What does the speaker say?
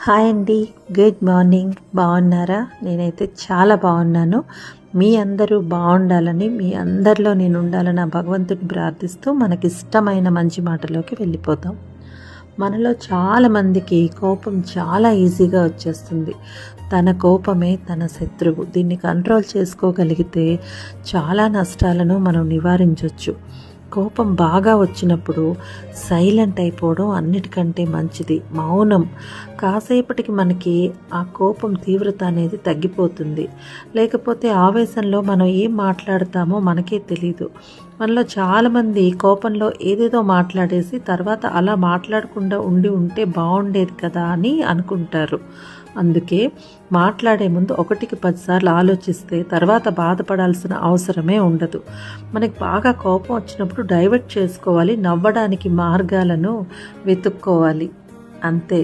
Hi అండి, good morning. బాగున్నారా? నేనైతే చాలా బాగున్నాను. మీ అందరూ బాగుండాలని, మీ అందరిలో నేను ఉండాలని ఆ భగవంతుడిని ప్రార్థిస్తూ మనకిష్టమైన మంచి మాటలోకి వెళ్ళిపోతాం. మనలో చాలామందికి కోపం చాలా ఈజీగా వచ్చేస్తుంది. తన కోపమే తన శత్రువు. దీన్ని కంట్రోల్ చేసుకోగలిగితే చాలా నష్టాలను మనం నివారించవచ్చు. కోపం బాగా వచ్చినప్పుడు సైలెంట్ అయిపోవడం అన్నిటికంటే మంచిది. మౌనం. కాసేపటికి మనకి ఆ కోపం తీవ్రత అనేది తగ్గిపోతుంది. లేకపోతే ఆవేశంలో మనం ఏం మాట్లాడతామో మనకే తెలీదు. మనలో చాలామంది కోపంలో ఏదేదో మాట్లాడేసి తర్వాత అలా మాట్లాడకుండా ఉంటే బాగుండేది కదా అని అనుకుంటారు. అందుకే మాట్లాడే ముందు 1కి 10 సార్లు ఆలోచిస్తే తర్వాత బాధపడాల్సిన అవసరమే ఉండదు. మనకి బాగా కోపం వచ్చినప్పుడు డైవర్ట్ చేసుకోవాలి, నవ్వడానికి మార్గాలను వెతుక్కోవాలి, అంతే.